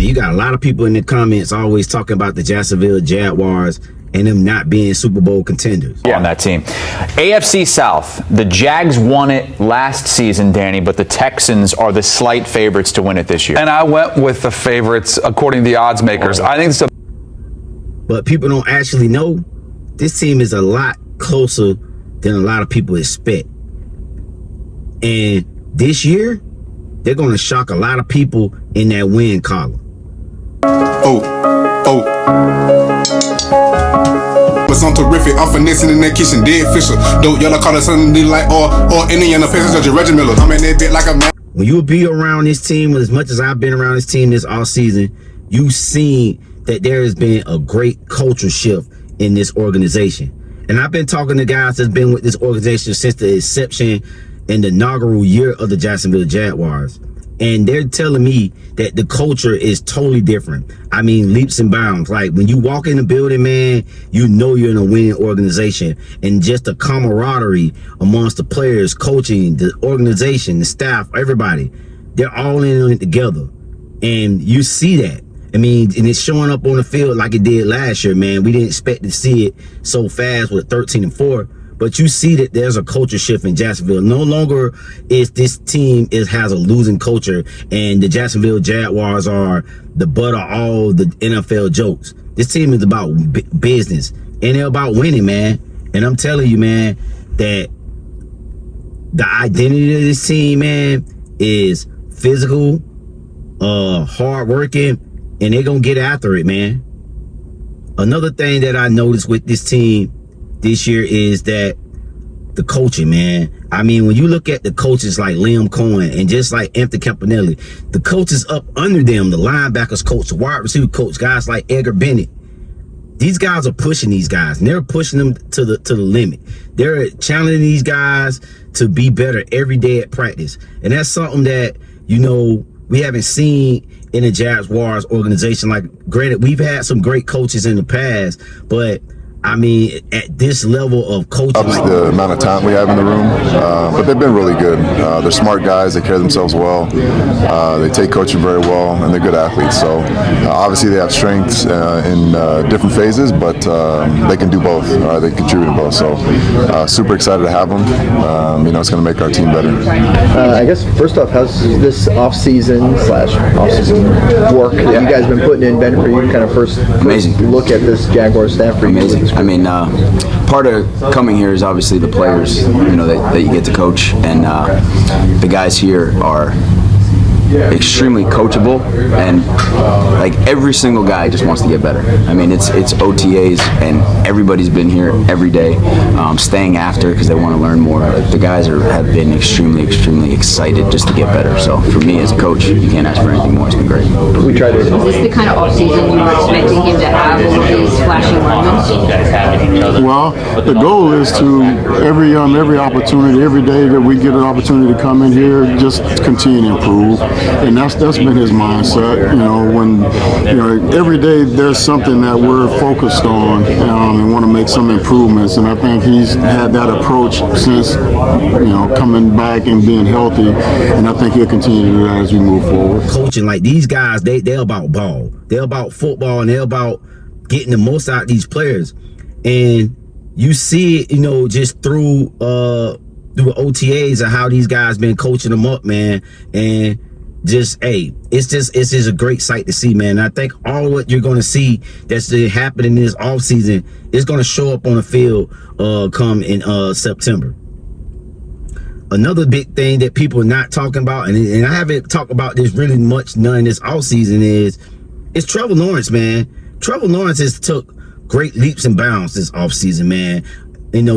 Man, you got a lot of people in the comments always talking about the Jacksonville Jaguars and them not being Super Bowl contenders. On that team. AFC South, the Jags won it last season, Danny, but the Texans are the slight favorites to win it this year. And I went with the favorites according to the odds makers. I think it's But people don't actually know this team is a lot closer than a lot of people expect. And this year, they're going to shock a lot of people in that win column. But I'm terrific. I'm finessing in that kitchen, dead Fisher. Dope yellow collar, something like or Indiana Pacers, Judge Reggie Miller. I'm in that bit like a man. When you be around this team, as much as I've been around this team this all season, you've seen that there has been a great culture shift in this organization. And I've been talking to guys that's been with this organization since the inception and the inaugural year of the Jacksonville Jaguars. And they're telling me that the culture is totally different. I mean, leaps and bounds. Like when you walk in the building, man, you know you're in a winning organization. And just the camaraderie amongst the players, coaching, the organization, the staff, everybody, they're all in on it together. And you see that. I mean, and it's showing up on the field like it did last year, man. We didn't expect to see it so fast with 13-4. But you see that there's a culture shift in Jacksonville. No longer is this team has a losing culture, and the Jacksonville Jaguars are the butt of all the NFL jokes. This team is about business, and they're about winning, man. And I'm telling you, man, that the identity of this team, man, is physical, hardworking, and they're gonna get after it, man. Another thing that I noticed with this team this year is that the coaching, man. I mean, when you look at the coaches like Liam Cohen and just like Anthony Campanelli, the coaches up under them, the linebackers coach, the wide receiver coach, guys like Edgar Bennett, these guys are pushing these guys, and they're pushing them to the limit. They're challenging these guys to be better every day at practice. And that's something that, you know, we haven't seen in the Jaguars organization. Like, granted, we've had some great coaches in the past, but I mean, at this level of coaching, obviously the amount of talent we have in the room, but they've been really good. They're smart guys. They carry themselves well. They take coaching very well, and they're good athletes. So obviously they have strengths in different phases, but they can do both. They contribute to both. So super excited to have them. You know, it's going to make our team better. I guess first off, how's this off-season work that you guys been putting in, Ben, for you kind of first look at this Jaguar staff for you? Amazing. I mean, part of coming here is obviously the players, you know, that you get to coach, and the guys here are extremely coachable, and like every single guy just wants to get better. I mean, it's OTAs, and everybody's been here every day, staying after because they want to learn more. Like, the guys have been extremely excited just to get better. So for me as a coach, you can't ask for anything more. It's been great. We tried to. Is this the kind of off season you were expecting him to have, all of these flashing moments? Well, the goal is to every opportunity, every day that we get an opportunity to come in here, just continue to improve. And that's been his mindset. You know, when every day there's something that we're focused on and want to make some improvements. And I think he's had that approach since coming back and being healthy. And I think he'll continue to do that as we move forward. Coaching, like these guys, they're about ball. They're about football, and they're about getting the most out of these players. And you see it, just through OTAs and how these guys been coaching them up, man. And it's just a great sight to see, man. And I think all what you're going to see that's happening in this offseason is going to show up on the field come in September. Another big thing that people are not talking about, and I haven't talked about this really much none this offseason, is Trevor Lawrence, man. Trevor Lawrence has took great leaps and bounds this offseason, man.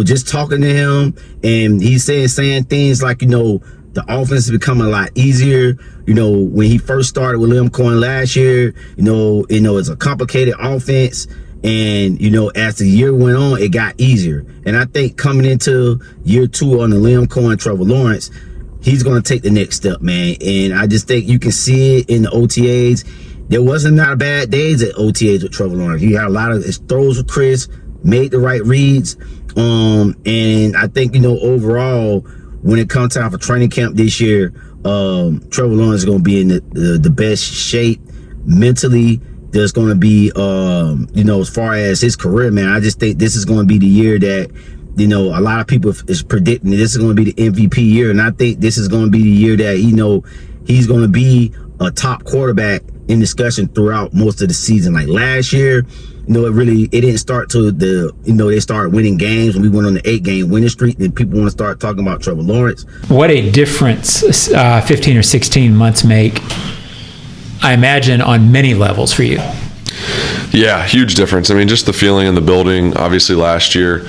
Just talking to him, and he's saying things like, the offense has become a lot easier. When he first started with Liam Cohen last year, it's a complicated offense. And, as the year went on, it got easier. And I think coming into year 2 on the Liam Cohen, Trevor Lawrence, he's going to take the next step, man. And I just think you can see it in the OTAs. There wasn't not bad days at OTAs with Trevor Lawrence. He had a lot of his throws with Chris, made the right reads. And I think, overall, when it comes time for training camp this year, Trevor Lawrence is going to be in the best shape mentally. There's going to be, you know, as far as his career, man, I just think this is going to be the year that, you know, a lot of people is predicting that this is going to be the MVP year. And I think this is going to be the year that, you know, he's going to be a top quarterback in discussion throughout most of the season. Like last year, you know, it didn't start till they started winning games when we went on the 8-game winning streak. And people want to start talking about Trevor Lawrence. What a difference 15 or 16 months make, I imagine, on many levels for you. Yeah, huge difference. I mean, just the feeling in the building. Obviously, last year,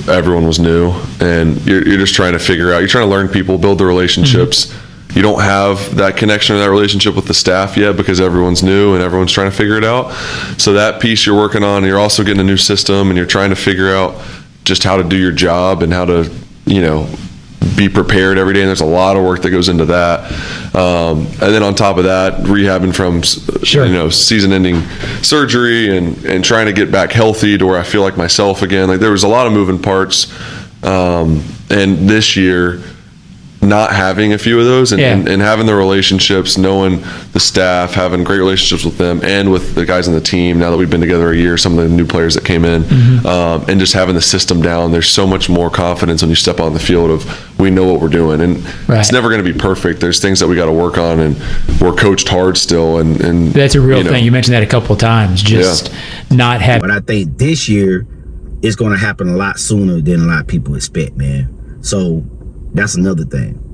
everyone was new, and you're just trying to figure out. You're trying to learn people, build the relationships. Mm-hmm. You don't have that connection or that relationship with the staff yet because everyone's new and everyone's trying to figure it out. So that piece you're working on, and you're also getting a new system, and you're trying to figure out just how to do your job and how to, you know, be prepared every day, and there's a lot of work that goes into that. And then on top of that, rehabbing from you know, season-ending surgery and trying to get back healthy to where I feel like myself again. Like there was a lot of moving parts, and this year not having a few of those and having the relationships, knowing the staff, having great relationships with them and with the guys on the team now that we've been together a year, some of the new players that came in, and just having the system down. There's so much more confidence when you step on the field of we know what we're doing, and it's never going to be perfect. There's things that we got to work on, and we're coached hard still, and that's a real thing. You mentioned that a couple of times, just not having. But I think this year it's going to happen a lot sooner than a lot of people expect, man. So that's another thing.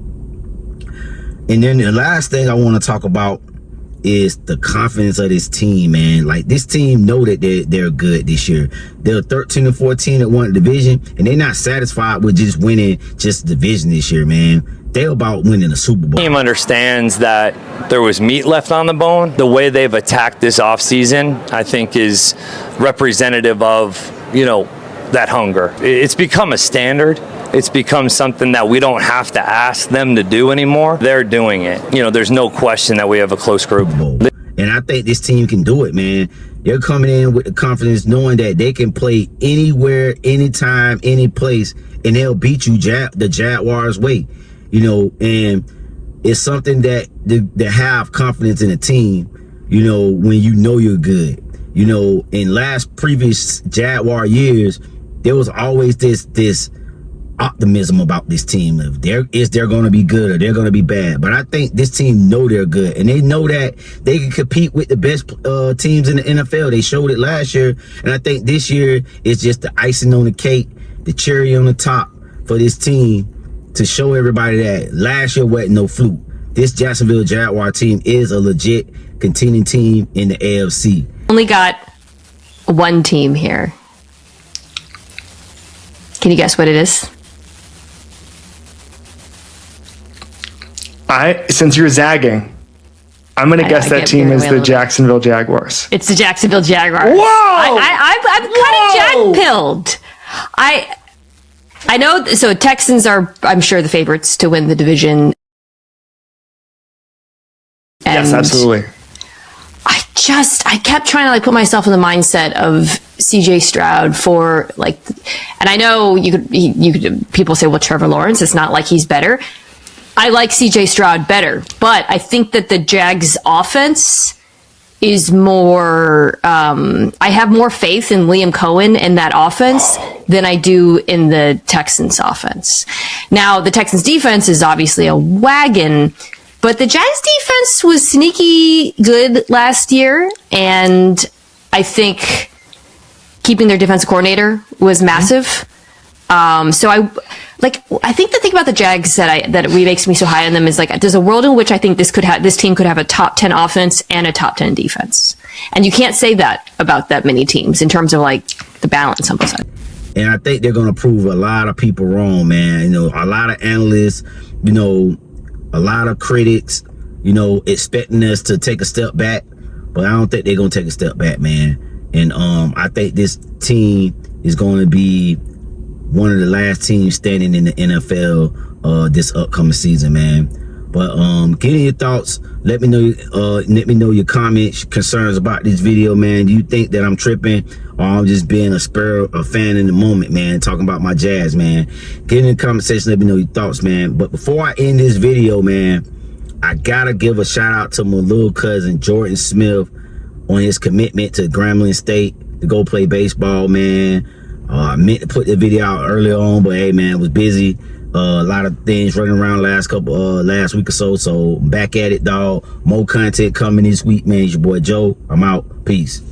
And then the last thing I want to talk about is the confidence of this team, man. Like this team know that they're good this year. They're 13-14 at one division, and they're not satisfied with just winning just the division this year, man. They're about winning a Super Bowl. The team understands that there was meat left on the bone. The way they've attacked this offseason, I think, is representative of, you know, that hunger. It's become a standard. It's become something that we don't have to ask them to do anymore. They're doing it. You know, there's no question that we have a close group. And I think this team can do it, man. They're coming in with the confidence knowing that they can play anywhere, anytime, any place, and they'll beat you the Jaguars way. You know, and it's something that to have confidence in a team, you know, when you know you're good. You know, in previous Jaguar years, there was always this optimism about this team. If they're going to be good or they're going to be bad. But I think this team know they're good, and they know that they can compete with the best teams in the NFL. They showed it last year, and I think this year is just the icing on the cake, the cherry on the top for this team to show everybody that last year wasn't no fluke. This Jacksonville Jaguar team is a legit contending team in the AFC. Only got one team here. Can you guess what it is? Since you're zagging, I'm going to guess that team is the Jacksonville Jaguars. It's the Jacksonville Jaguars. Whoa! I'm kind of jag-pilled. I know, so Texans are, I'm sure, the favorites to win the division. Yes, absolutely. I kept trying to like put myself in the mindset of CJ Stroud for like, and I know you could people say, well, Trevor Lawrence, it's not like he's better. I like CJ Stroud better, but I think that the Jags offense is more, I have more faith in Liam Cohen and that offense than I do in the Texans offense. Now, the Texans defense is obviously a wagon, but the Jags defense was sneaky good last year, and I think keeping their defensive coordinator was massive. So I think the thing about the Jags that makes me so high on them is like there's a world in which I think this team could have a top 10 offense and a top 10 defense, and you can't say that about that many teams in terms of like the balance on both sides. And I think they're gonna prove a lot of people wrong, man. You know, a lot of analysts, you know, a lot of critics, you know, expecting us to take a step back, but I don't think they're gonna take a step back, man. And I think this team is going to be one of the last teams standing in the NFL this upcoming season, man. But give me your thoughts. Let me know your comments, concerns about this video, man. Do you think that I'm tripping, or I'm just being a fan in the moment, man, talking about my Jazz, man? Get in the comment section, let me know your thoughts, man. But before I end this video, man, I gotta give a shout out to my little cousin Jordan Smith on his commitment to Grambling State to go play baseball, man. I meant to put the video out earlier on, but hey, man, was busy. A lot of things running around last week or so. So back at it, dog. More content coming this week, man. It's your boy Joe. I'm out. Peace.